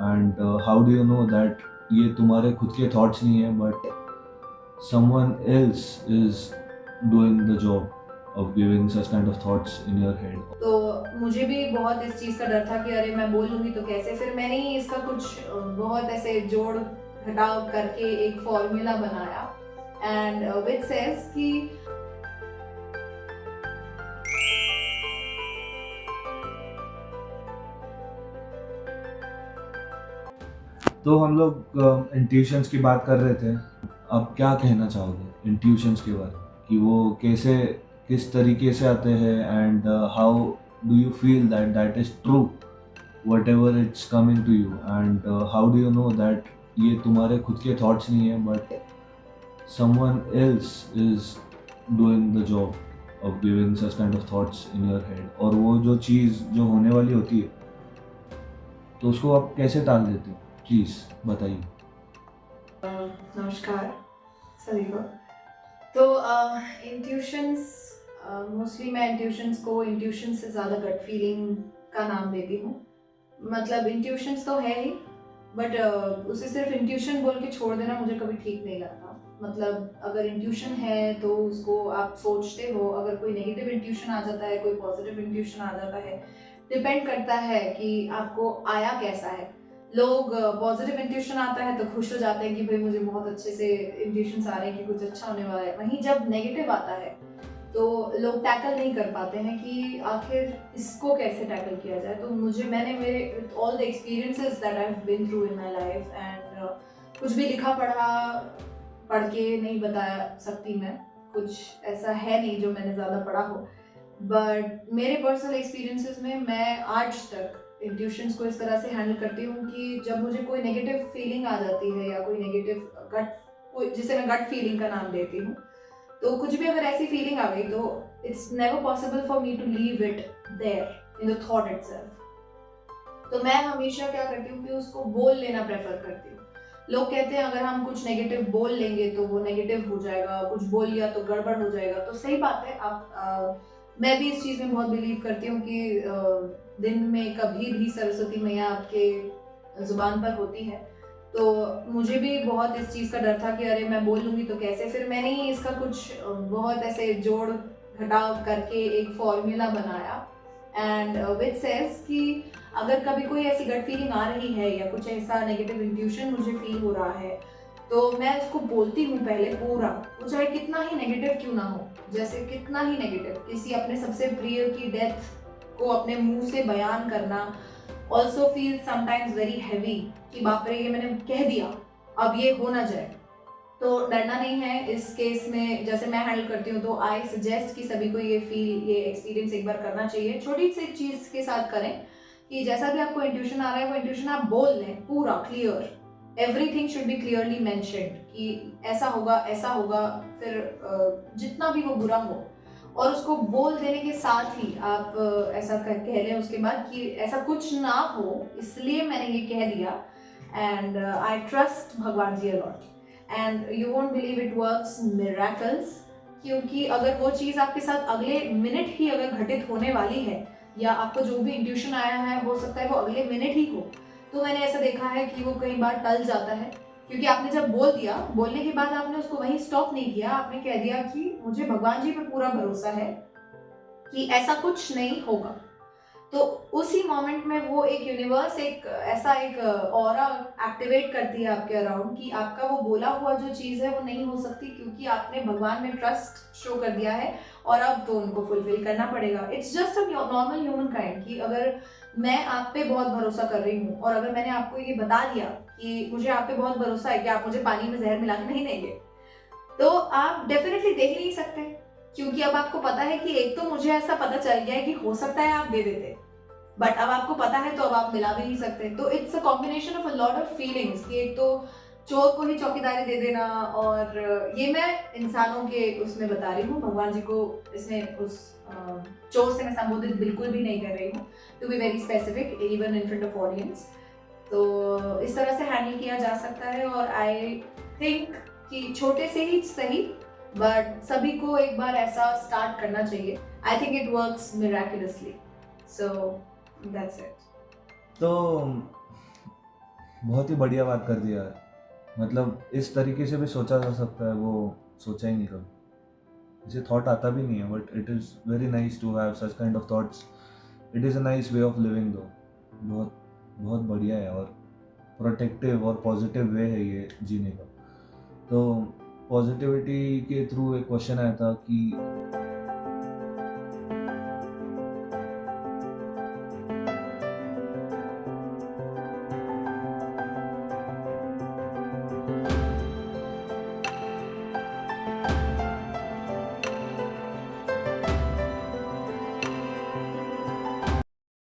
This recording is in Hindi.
And how do you know that ये तुम्हारे खुद के थॉट्स नहीं है but someone else is doing the job of giving such kind of thoughts in your head. तो मुझे भी बहुत इस चीज़ का डर था कि अरे मैं बोल लूँगी तो कैसे? फिर मैंने ही इसका कुछ बहुत ऐसे जोड़-घटाव करके एक फ़ॉर्मूला बनाया एंड व्हिच सेज़ कि तो हम लोग इंट्यूशंस की बात कर रहे थे। आप क्या कहना चाहोगे इंट्यूशंस के बारे में कि वो कैसे किस तरीके से आते हैं and how do you feel that that is true whatever it's coming to you and how do you know that ये तुम्हारे खुद के थॉट्स नहीं है but someone else is doing the job of giving such kind of thoughts in your head और वो जो चीज़ जो होने वाली होती है तो उसको आप कैसे टाल देते हो प्लीज़ बताइए। नमस्कार सभी को। तो इंट्यूशंस मोस्टली मैं इंट्यूशंस को इंट्यूशन से ज़्यादा गट फीलिंग का नाम देती हूँ। मतलब इंट्यूशंस तो है ही बट उसे सिर्फ इंट्यूशन बोल के छोड़ देना मुझे कभी ठीक नहीं लगता। मतलब अगर इंट्यूशन है तो उसको आप सोचते हो, अगर कोई नेगेटिव इंट्यूशन आ जाता है, कोई पॉजिटिव इंट्यूशन आ जाता है, डिपेंड करता है कि आपको आया कैसा है। लोग पॉजिटिव इंट्यूशन आता है तो खुश हो जाते हैं कि भाई मुझे बहुत अच्छे से इंट्यूशंस आ रहे हैं कि कुछ अच्छा होने वाला है। वहीं जब नेगेटिव आता है तो लोग टैकल नहीं कर पाते हैं कि आखिर इसको कैसे टैकल किया जाए। तो मैंने मेरे with all the experiences that I have been through in my life and कुछ भी लिखा पढ़ा पढ़ के नहीं बता सकती मैं। कुछ ऐसा है नहीं जो मैंने ज़्यादा पढ़ा हो। बट मेरे पर्सनल एक्सपीरियंसेस में मैं आज तक इंट्यूशंस को इस तरह से हैंडल करती हूँ कि जब मुझे कोई नेगेटिव फीलिंग आ जाती है या कोई नेगेटिव गट, जिसे मैं गट फीलिंग का नाम देती हूँ, तो कुछ भी अगर ऐसी फीलिंग आ गई तो it's never possible for me to leave it there in the thought itself. तो मैं हमेशा क्या करती हूँ कि उसको बोल लेना प्रेफर करती हूँ। लोग कहते हैं अगर हम कुछ नेगेटिव बोल लेंगे तो वो नेगेटिव हो जाएगा, कुछ बोल लिया तो गड़बड़ हो जाएगा। तो सही बात है। मैं भी इस चीज़ में बहुत बिलीव करती हूँ कि दिन में कभी भी सरस्वती मैया आपके ज़ुबान पर होती है। तो मुझे भी बहुत इस चीज़ का डर था कि अरे मैं बोल लूँगी तो कैसे? फिर मैंने ही इसका कुछ बहुत ऐसे जोड़-घटाव करके एक फ़ॉर्मूला बनाया एंड व्हिच सेज़ कि अगर कभी कोई ऐसी गट फीलिंग आ रही है या कुछ ऐसा नेगेटिव इंट्यूशन मुझे फ़ील हो रहा है, तो मैं उसको बोलती हूँ पहले पूरा, वो चाहे कितना ही नेगेटिव क्यों ना हो। जैसे कितना ही नेगेटिव, किसी अपने सबसे प्रिय की डेथ को अपने मुँह से बयान करना also feel sometimes very heavy कि बाप रे! ये मैंने कह दिया, अब ये हो ना जाए। तो डरना नहीं है इस केस में। जैसे मैं हैंडल करती हूँ तो आई सजेस्ट कि सभी को ये एक्सपीरियंस एक बार करना चाहिए। छोटी सी चीज़ के साथ करें कि जैसा भी आपको इंट्यूशन आ रहा है वो इंट्यूशन आप बोल लें पूरा clear. Everything should be clearly mentioned कि ऐसा होगा, फिर जितना भी वो बुरा हो और उसको बोल देने के साथ ही आप ऐसा कह लें उसके बाद कि ऐसा कुछ ना हो इसलिए मैंने ये कह दिया and I trust Bhagwan ji a lot and you won't believe it works miracles. क्योंकि अगर वो चीज़ आपके साथ अगले मिनट ही अगर घटित होने वाली है या आपको जो भी इंट्यूशन आया है हो सकता है वो अगले मिनट ही हो, तो मैंने ऐसा देखा है कि वो कई बार टल जाता है। क्योंकि आपने जब बोल दिया, बोलने के बाद आपने उसको वहीं स्टॉप नहीं किया, आपने कह दिया कि मुझे भगवान जी पे पूरा भरोसा है कि ऐसा कुछ नहीं होगा। तो उसी मोमेंट में वो एक यूनिवर्स एक ऐसा एक ऑरा एक्टिवेट करती है आपके अराउंड कि आपका वो बोला हुआ जो चीज़ है वो नहीं हो सकती, क्योंकि आपने भगवान में ट्रस्ट शो कर दिया है और अब तो उनको फुलफिल करना पड़ेगा। It's just a normal human kind कि अगर मैं आप पे बहुत भरोसा कर रही हूँ और अगर मैंने आपको ये बता दिया कि मुझे आप पे बहुत भरोसा है कि आप मुझे पानी में ज़हर मिला के नहीं देंगे, तो आप डेफ़िनिटली दे ही नहीं सकते। क्योंकि अब आपको पता है कि एक तो मुझे ऐसा पता चल गया है कि हो सकता है आप दे देते, बट अब आपको पता है तो अब आप मिला भी नहीं सकते। तो it's a combination of a lot of feelings कि एक तो चोर को ही चौकीदारी दे देना, और ये मैं इंसानों के उसमें बता रही हूँ, भगवान जी को इसमें उस चोर से मैं संबोधित बिल्कुल भी नहीं कर रही हूँ, to be very specific even in front of audience. तो इस तरह से हैंडल किया जा सकता है और आई थिंक कि छोटे से ही सही बट सभी को एक बार ऐसा स्टार्ट करना चाहिए। I think it works miraculously. So that's it. तो बहुत ही बढ़िया बात कर दिया यार। मतलब इस तरीके से भी सोचा जा सकता है, वो सोचा ही नहीं कभी। इसे थॉट आता भी नहीं है, but it is very nice to have such kind of thoughts. It is a nice way of living though. बहुत बहुत बढ़िया है और प्रोटेक्टिव और पॉजिटिव वे है ये जीने का। तो पॉजिटिविटी के थ्रू एक क्वेश्चन आया था कि